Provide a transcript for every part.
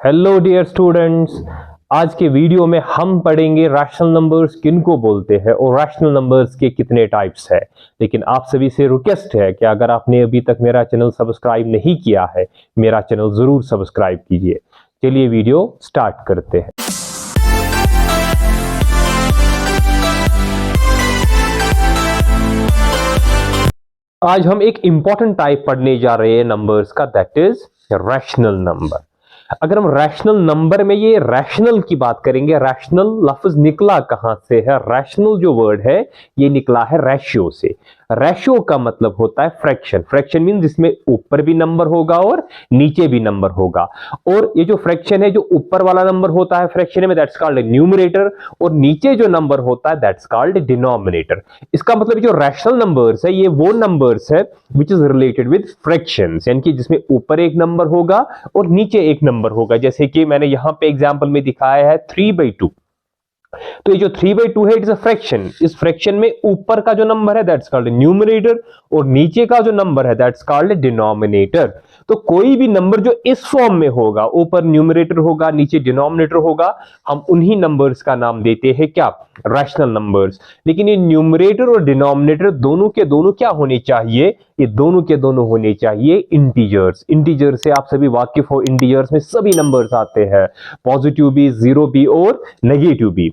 Hello dear students, आज के video में हम पढ़ेंगे रैशनल नंबर्स किनको बोलते हैं और रैशनल नंबर्स के कितने टाइप्स हैं। लेकिन आप सभी से रिक्वेस्ट है कि अगर आपने अभी तक मेरा चैनल सब्सक्राइब नहीं किया है, मेरा चैनल जरूर सब्सक्राइब कीजिए। चलिए वीडियो स्टार्ट करते हैं। आज हम एक इंपॉर्टेंट टाइप पढ़ने जा रहे हैं नंबर्स का, दैट इज रैशनल नंबर। अगर हम रैशनल नंबर में ये रैशनल की बात करेंगे, रैशनल लफ्ज निकला कहां से है? रैशनल जो वर्ड है ये निकला है रेशियो से। रेशियो का मतलब होता है फ्रैक्शन। फ्रैक्शन मीन जिसमें ऊपर भी नंबर होगा और नीचे भी नंबर होगा। और ये जो फ्रैक्शन है, जो ऊपर वाला नंबर होता है फ्रैक्शन में, दैट्स कॉल्ड न्यूमरेटर, और नीचे जो नंबर होता है दैट्स कॉल्ड डिनोमिनेटर। इसका मतलब जो रैशनल नंबर्स है ये वो नंबर्स है which is related with fractions, यानी कि जिसमें ऊपर एक नंबर होगा और नीचे एक नंबर होगा। जैसे कि मैंने यहां पे एग्जांपल में दिखाया है 3/2। तो ये जो 3/2 है इट इज अ फ्रैक्शन। इस फ्रैक्शन में ऊपर का जो नंबर है दैट्स कॉल्ड न्यूमरेटर और नीचे का जो नंबर है दैट्स कॉल्ड डिनोमिनेटर। तो कोई भी नंबर जो इस फॉर्म में होगा, ऊपर न्यूमरेटर होगा नीचे डिनोमिनेटर होगा, हम उन्हीं नंबर्स का नाम देते हैं क्या? Rational numbers. लेकिन ये न्यूमरेटर और डिनोमिनेटर दोनों के दोनों क्या होने चाहिए? ये दोनों के दोनों होने चाहिए इंटीजर्स। इंटीजर से आप सभी वाकिफ हो, इंटीजर्स में सभी नंबर्स आते हैं, पॉजिटिव भी, जीरो भी और नेगेटिव भी।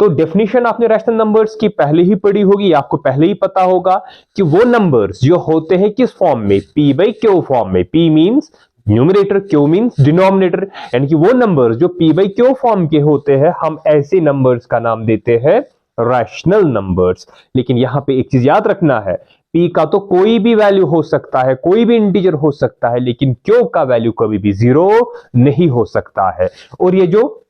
तो डेफिनेशन आपने रैशनल नंबर्स की पहले ही पढ़ी होगी, आपको पहले ही पता होगा कि वो नंबर्स जो होते हैं किस फॉर्म में? p बाई क्यू फॉर्म में। p means numerator, Q means denominator, यानी कि वो नंबर्स जो p बाई क्यू फॉर्म के होते हैं, हम ऐसे नंबर्स का नाम देते हैं रैशनल नंबर्स। लेकिन यहां पे एक चीज याद रखना है, p का तो कोई भी वैल्यू हो सकता है, कोई भी इंटीजर हो सकता है, लेकिन q का वैल्यू कभी भी जीरो नहीं हो सकता है। और ये जो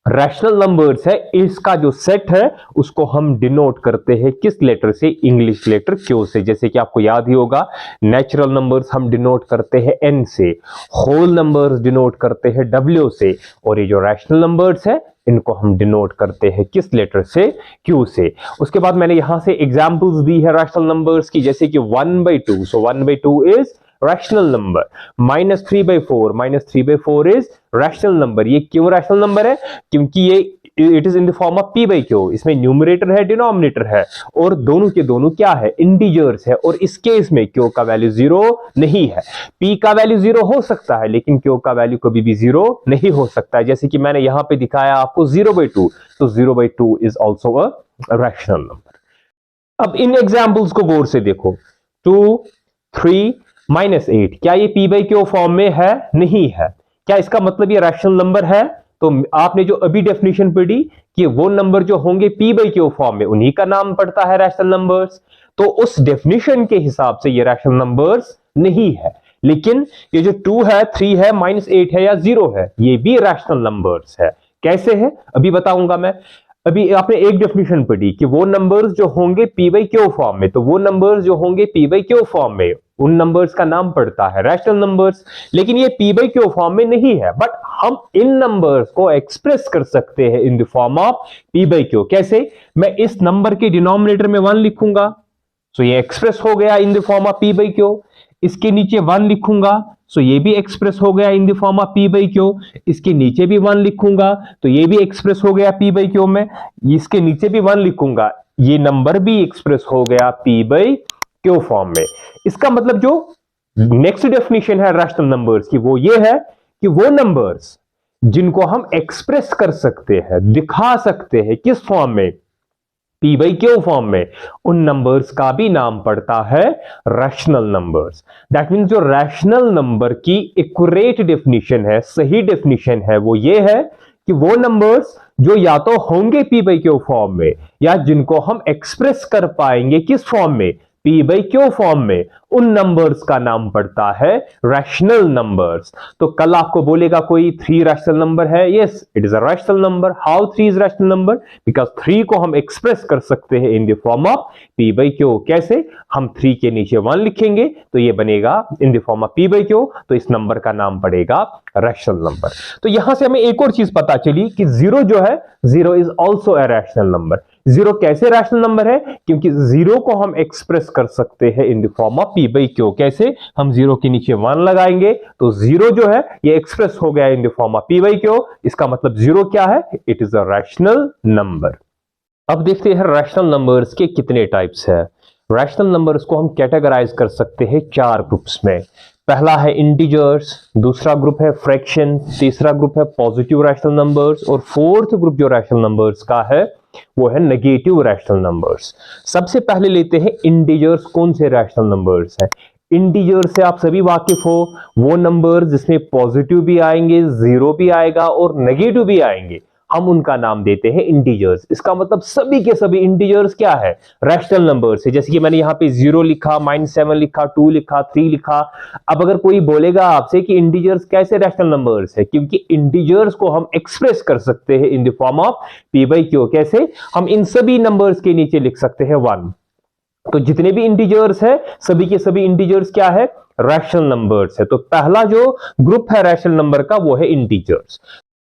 रैशनल नंबर्स है इसका जो सेट है उसको हम डिनोट करते हैं किस लेटर से? इंग्लिश लेटर क्यू से। जैसे कि आपको याद ही होगा, नेचुरल नंबर्स हम डिनोट करते हैं एन से, होल नंबर्स डिनोट करते हैं डब्ल्यू से, और ये जो रैशनल नंबर्स है इनको हम डिनोट करते हैं किस लेटर से? क्यू से। उसके बाद मैंने यहां से एग्जांपल्स दी है रैशनल नंबर्स की, जैसे कि 1/2। सो 1/2 is rational number. -3/4 is rational number. ये क्यों रैशनल नंबर है? क्योंकि ये it is in the form of p by Q. इसमें न्यूमरेटर है, डिनोमिनेटर है, और दोनों के दोनों क्या है? इंटीजर्स है। और इस केस में क्यू का वैल्यू जीरो नहीं है। p का वैल्यू जीरो हो सकता है लेकिन क्यू का वैल्यू कभी भी जीरो नहीं हो सकता है। जैसे कि मैंने यहां पे दिखाया आपको 0/2, तो 0/2 is also a rational number. अब इन एग्जाम्पल्स को गौर से देखो। 2, 3, -8, क्या ये p बाई क्यू फॉर्म में है? नहीं है। क्या इसका मतलब ये रैशनल नंबर है? तो आपने जो अभी डेफिनेशन पढ़ी कि वो नंबर जो होंगे p बाई क्यू फॉर्म में उन्हीं का नाम पड़ता है रैशनल नंबर्स, तो उस डेफिनेशन के हिसाब से ये रैशनल नंबर्स नहीं है। लेकिन ये जो 2 है, 3 है, -8 है या 0 है, ये भी रैशनल नंबर्स है। कैसे है अभी बताऊंगा मैं। अभी आपने एक डेफिनेशन पढ़ी कि वो नंबर्स जो होंगे p बाई क्यू फॉर्म में, तो वो नंबर्स जो होंगे p बाई क्यू फॉर्म में उन नंबर्स का नाम पड़ता है रैशनल नंबर्स। लेकिन ये p बाई क्यू फॉर्म में नहीं है, बट हम इन नंबर्स को एक्सप्रेस कर सकते हैं in the form of p by Q. कैसे? मैं इस नंबर के डिनोमिनेटर में 1 लिखूंगा, सो ये एक्सप्रेस हो गया in the form of p by Q. इसके नीचे 1 लिखूंगा, सो ये भी एक्सप्रेस हो गया in the form of p by Q. इसके नीचे भी 1 लिखूंगा तो ये भी एक्सप्रेस हो गया p बाई क्यू में। इसके नीचे भी 1 लिखूंगा, ये नंबर भी एक्सप्रेस हो गया p बाई क्यू फॉर्म में। इसका मतलब जो नेक्स्ट डेफिनेशन है रैशनल नंबर्स की वो ये है कि वो नंबर्स जिनको हम एक्सप्रेस कर सकते हैं, दिखा सकते हैं किस फॉर्म में? p बाई क्यू फॉर्म में, उन नंबर्स का भी नाम पड़ता है रैशनल नंबर्स। दैट मींस जो रैशनल नंबर की एक्यूरेट डेफिनेशन है, सही डेफिनेशन है, वो ये है कि वो नंबर्स जो या तो होंगे p बाई क्यू फॉर्म में या जिनको हम एक्सप्रेस कर पाएंगे किस फॉर्म में? p बाई क्यू फॉर्म में, उन नंबर्स का नाम पड़ता है रैशनल नंबर्स। तो कल आपको बोलेगा कोई 3 रैशनल नंबर है, yes it is a rational number. How 3 is rational number? Because 3 को हम एक्सप्रेस कर सकते हैं in the form of p by Q. कैसे? हम 3 के नीचे 1 लिखेंगे तो ये बनेगा in the form of p by Q, तो इस नंबर का नाम पड़ेगा रैशनल नंबर। तो यहां से हमें एक और चीज पता चली कि 0 जो है, 0 is also a rational number. Zero कैसे रैशनल नंबर है? क्योंकि जीरो को हम एक्सप्रेस कर सकते हैं in the form of P by Q. कैसे? हम जीरो के नीचे 1 लगाएंगे तो जीरो जो है ये एक्सप्रेस हो गया in the form of P by Q. इसका मतलब जीरो क्या है? It is a rational number. अब देखते हैं रैशनल नंबर्स के कितने टाइप्स है। रैशनल नंबर्स को हम कैटेगराइज कर सकते हैं 4 ग्रुप्स में। पहला है इंटीजर्स, दूसरा ग्रुप है फ्रैक्शन, तीसरा ग्रुप है पॉजिटिव रैशनल नंबर्स और फोर्थ ग्रुप जो रैशनल नंबर्स का है वो है नेगेटिव रैशनल नंबर्स। सबसे पहले लेते हैं इंटीजर्स। कौन से रैशनल नंबर्स है? इंटीजर से आप सभी वाकिफ हो, वो नंबर जिसमें पॉजिटिव भी आएंगे, जीरो भी आएगा और नेगेटिव भी आएंगे, हम उनका नाम देते हैं इंटीजर्स। इसका मतलब सभी के सभी इंटीजर्स क्या है? रैशनल नंबर्स है। जैसे कि मैंने यहां पे 0 लिखा, -7 लिखा, 2 लिखा, 3 लिखा। अब अगर कोई बोलेगा आपसे कि इंटीजर्स कैसे रैशनल नंबर्स है, क्योंकि इंटीजर्स को हम एक्सप्रेस कर सकते हैं in the form of P by Q. कैसे? हम इन सभी नंबर्स के नीचे लिख सकते हैं 1। तो जितने भी इंटीजर्स है सभी के सभी इंटीजर्स क्या है? रैशनल नंबर्स है। तो पहला जो ग्रुप है रैशनल नंबर का वो है इंटीजर्स।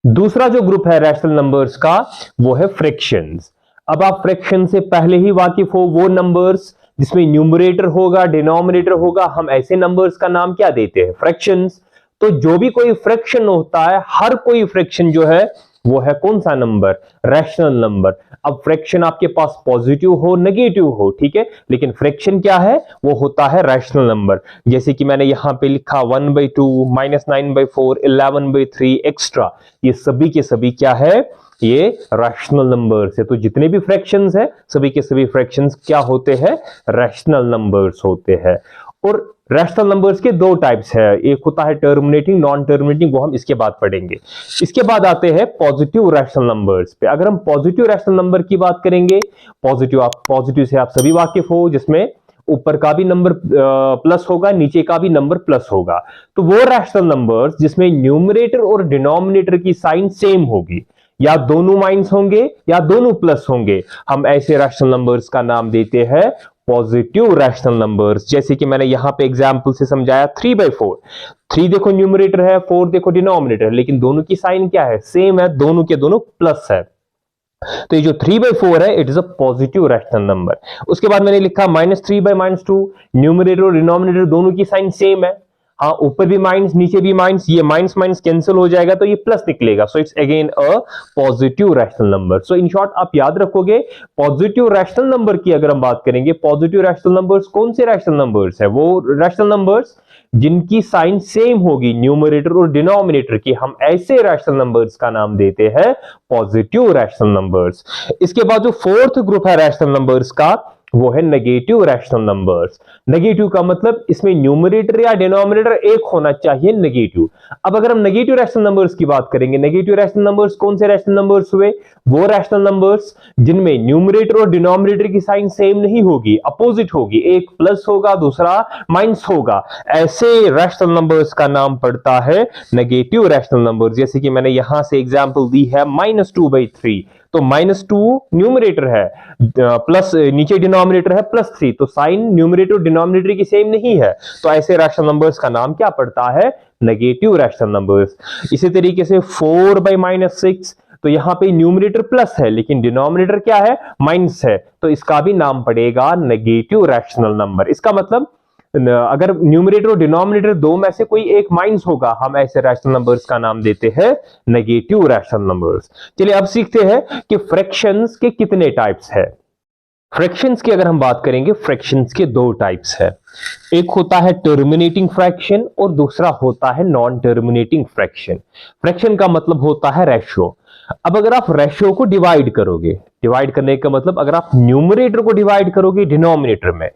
दूसरा जो ग्रुप है रैशनल नंबर्स का वो है फ्रैक्शंस। अब आप फ्रैक्शन से पहले ही वाकिफ हो, वो नंबर्स जिसमें न्यूमरेटर होगा, डिनोमिनेटर होगा, हम ऐसे नंबर्स का नाम क्या देते हैं? फ्रैक्शंस। तो जो भी कोई फ्रैक्शन होता है, हर कोई फ्रैक्शन जो है वो है कौन सा नंबर? Rational number. अब फ्रैक्शन आपके पास पॉजिटिव हो, नेगेटिव हो, ठीक है, लेकिन फ्रैक्शन क्या है? वो होता है रैशनल नंबर। जैसे कि मैंने यहां पे लिखा 1/2, -9/4, 11/3 एक्स्ट्रा, ये सभी के सभी क्या है? ये रैशनल नंबर्स है। तो जितने भी फ्रैक्शंस है सभी के सभी फ्रैक्शंस क्या होते हैं? रैशनल नंबर्स होते हैं। और रैशनल नंबर्स के 2 टाइप्स है, एक होता है टर्मिनेटिंग, नॉन टर्मिनेटिंग, वो हम इसके बाद पढ़ेंगे। इसके बाद आते हैं पॉजिटिव रैशनल नंबर्स पे। अगर हम पॉजिटिव रैशनल नंबर की बात करेंगे, पॉजिटिव से आप सभी वाकिफ हो, जिसमें ऊपर का भी नंबर प्लस होगा, नीचे का भी नंबर प्लस होगा। तो वो रैशनल नंबर्स जिसमें न्यूमरेटर और डिनोमिनेटर की साइन सेम होगी, या दोनों माइनस होंगे या दोनों प्लस होंगे, हम ऐसे रैशनल नंबर्स का नाम देते हैं पॉजिटिव रैशनल नंबर्स। जैसे कि मैंने यहां पे एग्जांपल से समझाया 3/4। 3 देखो न्यूमरेटर है, 4 देखो डिनोमिनेटर है, लेकिन दोनों की साइन क्या है? सेम है, दोनों के दोनों प्लस है। तो ये जो 3/4 है it is a positive rational number. उसके बाद मैंने लिखा -3/-2, न्यूमरेटर और डिनोमिनेटर दोनों की साइन सेम है। हाँ, ऊपर भी माइनस नीचे भी माइनस, ये माइनस माइनस कैंसिल हो जाएगा तो ये प्लस निकलेगा। So it's again a positive rational number. So in short आप याद रखोगे, पॉजिटिव रैशनल नंबर की अगर हम बात करेंगे, पॉजिटिव रैशनल नंबर्स कौन से रैशनल नंबर्स है? वो रैशनल नंबर्स जिनकी साइन सेम होगी न्यूमरेटर और डिनोमिनेटर की, हम ऐसे रैशनल नंबर्स का नाम देते हैं पॉजिटिव रैशनल नंबर्स। इसके बाद जो फोर्थ ग्रुप है रैशनल नंबर्स का वो है नेगेटिव रैशनल नंबर्स। नेगेटिव का मतलब इसमें न्यूमरेटर या डिनोमिनेटर एक होना चाहिए, नेगेटिव। अब अगर हम नेगेटिव रैशनल नंबर्स की बात करेंगे, नेगेटिव रैशनल नंबर्स कौन से रैशनल नंबर्स हुए? वो रैशनल नंबर्स जिनमें न्यूमरेटर और डिनोमिनेटर की साइन सेम नहीं होगी, अपोजिट होगी, एक प्लस होगा दूसरा माइनस होगा, ऐसे रैशनल नंबर्स का नाम पड़ता है नेगेटिव रैशनल नंबर्स। जैसे कि मैंने यहां से एग्जांपल दी है -2/3। तो -2 न्यूमरेटर है, प्लस नीचे डिनोमिनेटर है +3, तो साइन न्यूमरेटर और डिनोमिनेटर की सेम नहीं है, तो ऐसे रैशनल नंबर्स का नाम क्या पड़ता है? Negative rational numbers. इसी तरीके से 4/-6, तो यहां पे न्यूमरेटर प्लस है लेकिन डिनोमिनेटर क्या है? माइनस है, तो इसका भी नाम पड़ेगा नेगेटिव रैशनल नंबर। इसका मतलब अगर न्यूमरेटर और डिनोमिनेटर दो में से कोई एक माइनस होगा, हम ऐसे रैशनल नंबर्स का नाम देते हैं नेगेटिव रैशनल नंबर्स। चलिए अब सीखते हैं कि फ्रैक्शंस के कितने टाइप्स है। फ्रैक्शंस की अगर हम बात करेंगे, फ्रैक्शंस के 2 टाइप्स है, एक होता है टर्मिनेटिंग फ्रैक्शन और दूसरा होता है नॉन टर्मिनेटिंग फ्रैक्शन। फ्रैक्शन का मतलब होता है रेशियो। अब अगर आप रेशियो को डिवाइड करोगे, डिवाइड करने का मतलब अगर आप न्यूमरेटर को डिवाइड करोगे डिनोमिनेटर में,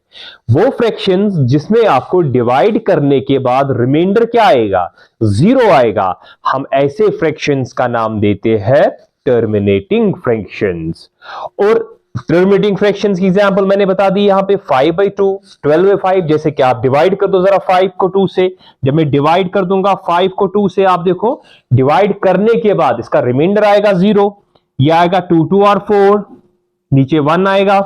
वो फ्रैक्शंस जिसमें आपको डिवाइड करने के बाद रिमाइंडर क्या आएगा? 0 आएगा, हम ऐसे फ्रैक्शंस का नाम देते हैं टर्मिनेटिंग फ्रैक्शंस। और टर्मिनेटिंग फ्रैक्शंस की एग्जांपल मैंने बता दी यहां पे 5/2, 12/5। जैसे कि आप डिवाइड कर दो जरा 5 को 2 से, जब मैं डिवाइड कर दूंगा 5 को 2 से, आप देखो डिवाइड करने के बाद इसका रिमाइंडर आएगा 0, ये आएगा 2 2 और 4, नीचे 1 आएगा।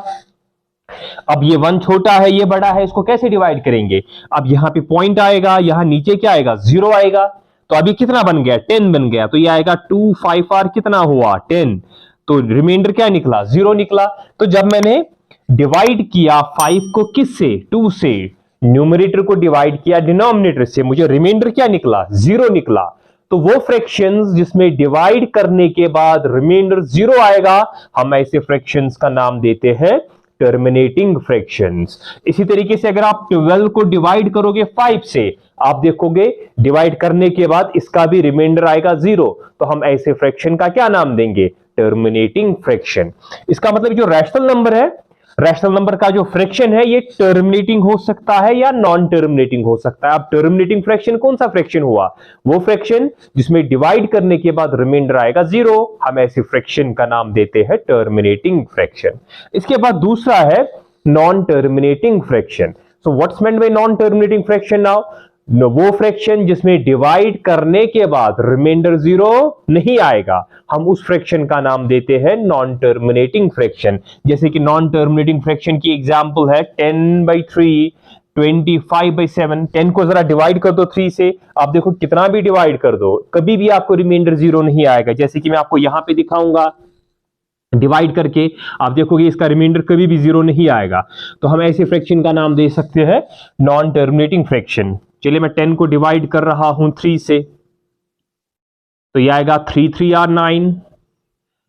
अब ये 1 छोटा है ये बड़ा है, इसको कैसे डिवाइड करेंगे? अब यहां पे पॉइंट आएगा, यहां नीचे क्या आएगा? 0 आएगा। तो अभी कितना बन गया? 10 बन गया। तो ये आएगा 2 5 और कितना हुआ? 10। तो रिमाइंडर क्या निकला, 0 निकला। तो जब मैंने डिवाइड किया 5 को किससे, 2 से, न्यूमरेटर को डिवाइड किया डिनोमिनेटर से, मुझे रिमाइंडर क्या निकला, 0 निकला। तो वो फ्रैक्शंस जिसमें डिवाइड करने के बाद रिमाइंडर 0 आएगा, हम ऐसे फ्रैक्शंस का नाम देते हैं टर्मिनेटिंग फ्रैक्शंस। इसी तरीके से अगर आप 12 को डिवाइड करोगे 5 से, आप देखोगे डिवाइड करने के बाद इसका भी रिमाइंडर आएगा 0, तो हम ऐसे फ्रैक्शन का क्या नाम देंगे, टर्मिनेटिंग फ्रैक्शन। इसका मतलब जो रैशनल नंबर है, रैशनल नंबर का जो फ्रैक्शन है ये टर्मिनेटिंग हो सकता है या नॉन टर्मिनेटिंग हो सकता है। अब टर्मिनेटिंग फ्रैक्शन कौन सा फ्रैक्शन हुआ, वो फ्रैक्शन जिसमें डिवाइड करने के बाद रिमाइंडर आएगा 0, हम ऐसे फ्रैक्शन का नाम देते हैं टर्मिनेटिंग फ्रैक्शन। इसके बाद दूसरा है non terminating fraction. So what's meant by non terminating fraction now, वो फ्रैक्शन जिसमें डिवाइड करने के बाद रिमाइंडर 0 नहीं आएगा, हम उस फ्रैक्शन का नाम देते हैं नॉन टर्मिनेटिंग फ्रैक्शन। जैसे कि नॉन टर्मिनेटिंग फ्रैक्शन की एग्जांपल है 10/3, 25/7। 10 को जरा डिवाइड कर दो 3 से, आप देखो कितना भी डिवाइड कर दो, कभी भी आपको रिमाइंडर 0 नहीं आएगा। जैसे कि मैं आपको यहां पे दिखाऊंगा डिवाइड करके, आप देखोगे इसका रिमाइंडर कभी भी 0 नहीं आएगा। तो हम ऐसे फ्रैक्शन का नाम दे सकते हैं नॉन टर्मिनेटिंग फ्रैक्शन। चलिए मैं 10 को डिवाइड कर रहा हूं 3 से, तो यह आएगा 3 3 आर 9,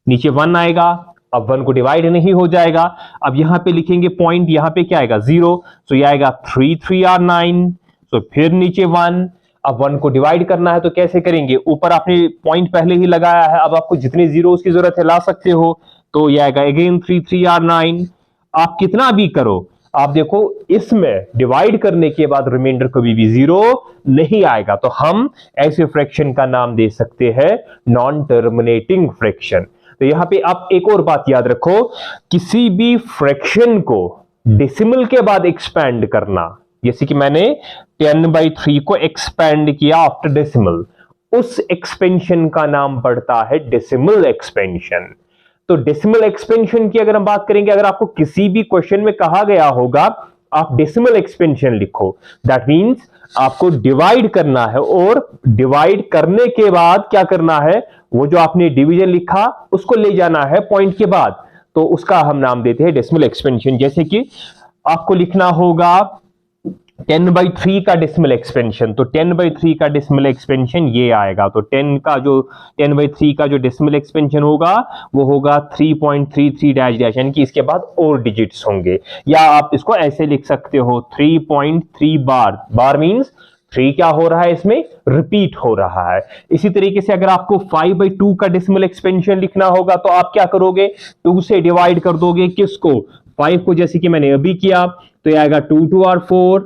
नीचे 1 आएगा। अब 1 को डिवाइड नहीं हो जाएगा, अब यहां पे लिखेंगे पॉइंट, यहां पे क्या आएगा 0, तो यह आएगा 3 3 आर 9, तो फिर नीचे 1। अब 1 को डिवाइड करना है तो कैसे करेंगे, ऊपर आपने पॉइंट पहले ही लगाया है, अब आपको जितने जीरोस की जरूरत है ला सकते हो। तो यह आएगा अगेन 3 3 आर 9। आप कितना भी करो, आप देखो इसमें डिवाइड करने के बाद रिमाइंडर कभी भी 0 नहीं आएगा, तो हम ऐसे फ्रैक्शन का नाम दे सकते हैं नॉन टर्मिनेटिंग फ्रैक्शन। तो यहां पे आप एक और बात याद रखो, किसी भी फ्रैक्शन को डेसिमल के बाद एक्सपैंड करना, जैसे कि मैंने 10/3 को एक्सपैंड किया आफ्टर डेसिमल, उस एक्सपेंशन का नाम पड़ता है डेसिमल एक्सपेंशन। तो डेसिमल एक्सपेंशन की अगर हम बात करेंगे, अगर आपको किसी भी क्वेश्चन में कहा गया होगा आप डेसिमल एक्सपेंशन लिखो, दैट मींस आपको डिवाइड करना है, और डिवाइड करने के बाद क्या करना है, वो जो आपने डिवीजन लिखा उसको ले जाना है पॉइंट के बाद, तो उसका हम नाम देते हैं डेसिमल एक्सपेंशन। जैसे कि आपको लिखना होगा 10/3 का डेसिमल एक्सपेंशन, तो 10/3 का डेसिमल एक्सपेंशन ये आएगा। तो 10/3 का जो डेसिमल एक्सपेंशन होगा वो होगा 3.33 डैश डैश, यानी कि इसके बाद और डिजिट्स होंगे, या आप इसको ऐसे लिख सकते हो 3.3 बार। बार मींस 3 क्या हो रहा है, इसमें रिपीट हो रहा है। इसी तरीके से अगर आपको 5/2 का डेसिमल एक्सपेंशन लिखना होगा तो आप क्या करोगे, 2 से डिवाइड कर दोगे किसको, 5 को, जैसे कि मैंने अभी किया। तो ये आएगा 2 2 आर 4,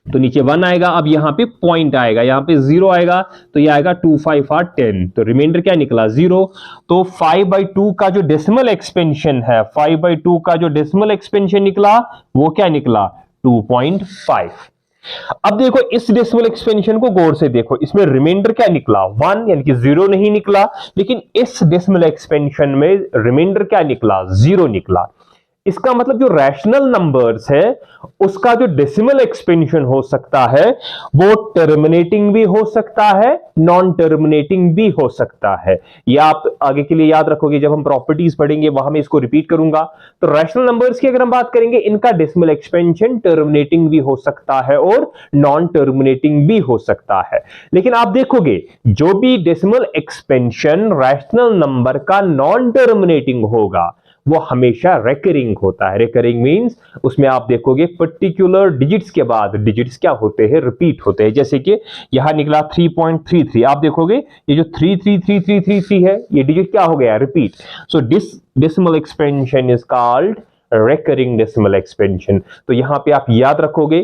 तो नीचे 1 आएगा। अब यहां पे पॉइंट आएगा, यहां पे 0 आएगा, तो ये आएगा 2 5 आर 10, तो रिमाइंडर क्या निकला 0। तो 5/2 का जो डेसिमल एक्सपेंशन है, 5/2 का जो डेसिमल एक्सपेंशन निकला वो क्या निकला 2.5। अब देखो इस डेसिमल एक्सपेंशन को गौर से देखो, इसमें रिमाइंडर क्या निकला 1, यानी कि 0 नहीं निकला, लेकिन इस डेसिमल एक्सपेंशन में रिमाइंडर क्या निकला 0 निकला। इसका मतलब जो रैशनल नंबर्स है उसका जो डेसिमल एक्सपेंशन हो सकता है वो टर्मिनेटिंग भी हो सकता है, नॉन टर्मिनेटिंग भी हो सकता है। ये आप आगे के लिए याद रखोगे, जब हम प्रॉपर्टीज पढ़ेंगे वहां मैं इसको रिपीट करूंगा। तो रैशनल नंबर्स की अगर हम बात करेंगे, इनका डेसिमल एक्सपेंशन टर्मिनेटिंग भी हो सकता है और नॉन टर्मिनेटिंग भी हो सकता है। लेकिन आप देखोगे जो भी डेसिमल एक्सपेंशन रैशनल नंबर का नॉन टर्मिनेटिंग होगा वो हमेशा रेकरिंग होता है। रेकरिंग मींस उसमें आप देखोगे पर्टिकुलर डिजिट्स के बाद डिजिट्स क्या होते हैं, रिपीट होते हैं। जैसे कि यहां निकला 3.33, आप देखोगे ये जो 33333 है ये डिजिट क्या हो गया, repeat. So this decimal expansion is called recurring decimal expansion. तो यहां पे आप याद रखोगे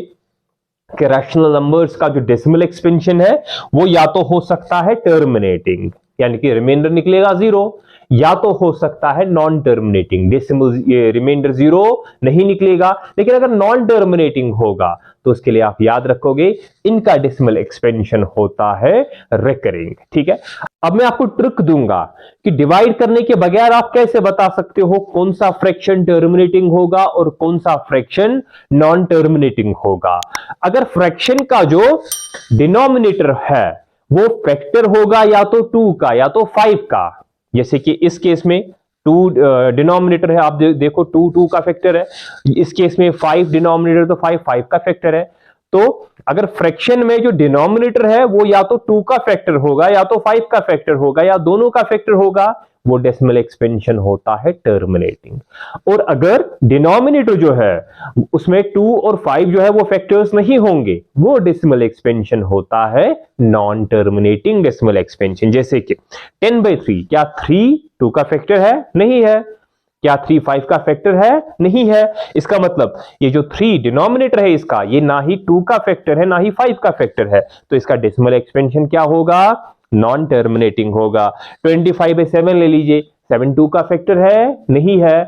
कि रैशनल नंबर्स का जो डेसिमल एक्सपेंशन है वो या तो हो सकता है टर्मिनेटिंग, यानी कि रिमाइंडर निकलेगा 0, या तो हो सकता है नॉन टर्मिनेटिंग, डेसिमल रिमाइंडर 0 नहीं निकलेगा। लेकिन अगर नॉन टर्मिनेटिंग होगा तो उसके लिए आप याद रखोगे इनका डेसिमल एक्सपेंशन होता है रेकरिंग। ठीक है, अब मैं आपको ट्रिक दूंगा कि डिवाइड करने के बगैर आप कैसे बता सकते हो कौन सा फ्रैक्शन टर्मिनेटिंग होगा और कौन सा फ्रैक्शन नॉन टर्मिनेटिंग होगा। अगर फ्रैक्शन का जो डिनोमिनेटर है वो फैक्टर होगा या तो 2 का या तो 5 का, जैसे कि इस केस में 2 डिनोमिनेटर है, आप देखो 2 का फैक्टर है, इस केस में 5 डिनोमिनेटर तो 5 का फैक्टर है। तो अगर फ्रैक्शन में जो डिनोमिनेटर है वो या तो 2 का फैक्टर होगा या तो 5 का फैक्टर होगा या दोनों का फैक्टर होगा, वो डेसिमल एक्सपेंशन होता है टर्मिनेटिंग। और अगर डिनोमिनेटर जो है उसमें 2 और 5 जो है वो फैक्टर्स नहीं होंगे, वो डेसिमल एक्सपेंशन होता है नॉन टर्मिनेटिंग डेसिमल एक्सपेंशन। जैसे कि 10/3, क्या 3 2 का फैक्टर है? नहीं है। क्या 3 5 का फैक्टर है? नहीं है। इसका मतलब ये जो 3 डिनोमिनेटर है इसका, ये ना ही 2 का फैक्टर है ना ही 5 का फैक्टर है, तो इसका डेसिमल एक्सपेंशन क्या होगा? नॉन टर्मिनेटिंग होगा। 25/7 ले लीजिए, 7 2 का फैक्टर है? नहीं है।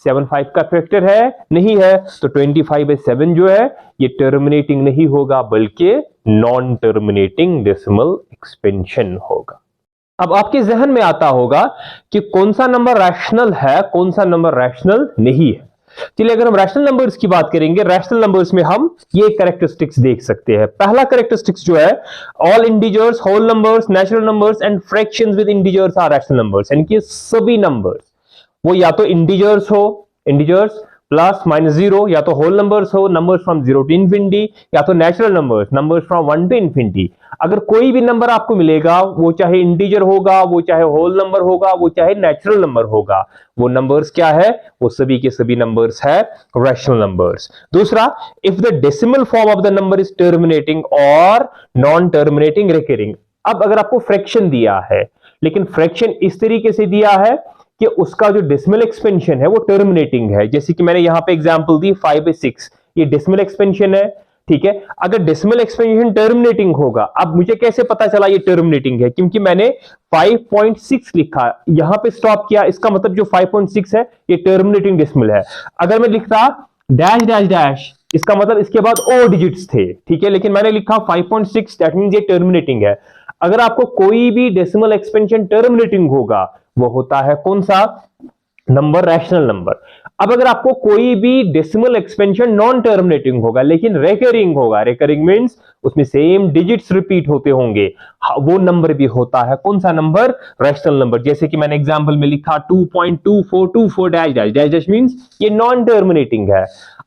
7 5 का फैक्टर है? नहीं है। तो 25/7 जो है ये टर्मिनेटिंग नहीं होगा बल्कि नॉन टर्मिनेटिंग डेसिमल एक्सपेंशन होगा। अब आपके जहन में आता होगा कि कौन सा नंबर रैशनल है, कौन सा नंबर रैशनल नहीं है। चलिए अगर हम रैशनल नंबर्स की बात करेंगे, रैशनल नंबर्स में हम ये कैरेक्टरिस्टिक्स देख सकते हैं। पहला कैरेक्टरिस्टिक्स जो है, all integers, whole numbers, natural numbers and fractions with integers are rational numbers. यानी कि सभी नंबर्स वो या तो इंटीजर्स हो, इंटीजर्स प्लस माइनस 0, या तो होल नंबर्स हो, नंबर्स फ्रॉम 0 to इंफिनिटी, या तो natural numbers, numbers from 1 to infinity. अगर कोई भी नंबर आपको मिलेगा, वो चाहे इंटीजर होगा, वो चाहे होल नंबर होगा, वो चाहे नेचुरल नंबर होगा, वो नंबर्स क्या है? वो सभी के सभी नंबर्स है रैशनल नंबर्स। दूसरा, if the decimal form of the number is terminating और नॉन टर्मिनेटिंग रिकरिंग। अब अगर आपको फ्रैक्शन दिया है, लेकिन फ्रैक्शन इस तरीके से दिया है कि उसका जो डेसिमल एक्सपेंशन है वो टर्मिनेटिंग है, जैसे कि मैंने यहां पे एग्जांपल दी 5/6, ये डेसिमल एक्सपेंशन है, ठीक है। अगर डेसिमल एक्सपेंशन टर्मिनेटिंग होगा, अब मुझे कैसे पता चला ये टर्मिनेटिंग है? क्योंकि मैंने 5.6 लिखा, यहां पे स्टॉप किया, इसका मतलब जो 5.6 है ये टर्मिनेटिंग डेसिमल है। अगर मैं लिखता डैश डैश डैश, इसका मतलब इसके बाद और डिजिट्स थे, ठीक है, लेकिन मैंने लिखा 5.6, दैट मींस ये टर्मिनेटिंग है। अगर आपको कोई भी डेसिमल एक्सपेंशन टर्मिनेटिंग होगा, वो होता है कौन सा नंबर? Rational number. अब अगर आपको कोई भी डेसिमल एक्सपेंशन नॉन टर्मिनेटिंग होगा लेकिन रेकरिंग होगा, रेकरिंग मींस उसमें सेम डिजिट्स रिपीट होते होंगे, वो नंबर भी होता है कौन सा नंबर? Rational number. जैसे कि मैंने एग्जांपल में लिखा 2.2424 dash dash dash dash means ये नॉन टर्मिनेटिंग है।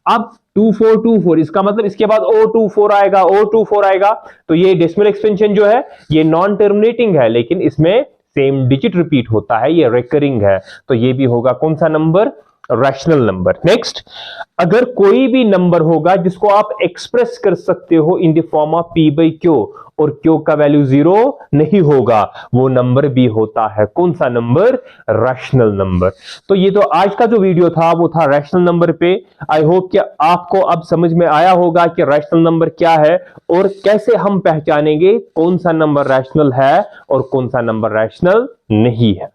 अब 2424, इसका मतलब इसके बाद O24 आएगा, O24 आएगा, तो ये डेसिमल एक्सपेंशन जो है ये नॉन टर्मिनेटिंग है लेकिन इसमें सेम डिजिट रिपीट होता है, ये रिकरिंग है, तो ये भी होगा कौन सा नंबर? Rational number. नेक्स्ट, अगर कोई भी नंबर होगा जिसको आप एक्सप्रेस कर सकते हो in the form of P/Q और Q का वैल्यू 0 नहीं होगा, वो नंबर भी होता है कौन सा नंबर? Rational number. तो ये तो आज का जो वीडियो था वो था रैशनल नंबर पे। आई होप कि आपको अब समझ में आया होगा कि रैशनल नंबर क्या है और कैसे हम पहचानेंगे कौन सा नंबर रैशनल है और कौन सा नंबर रैशनल नहीं है।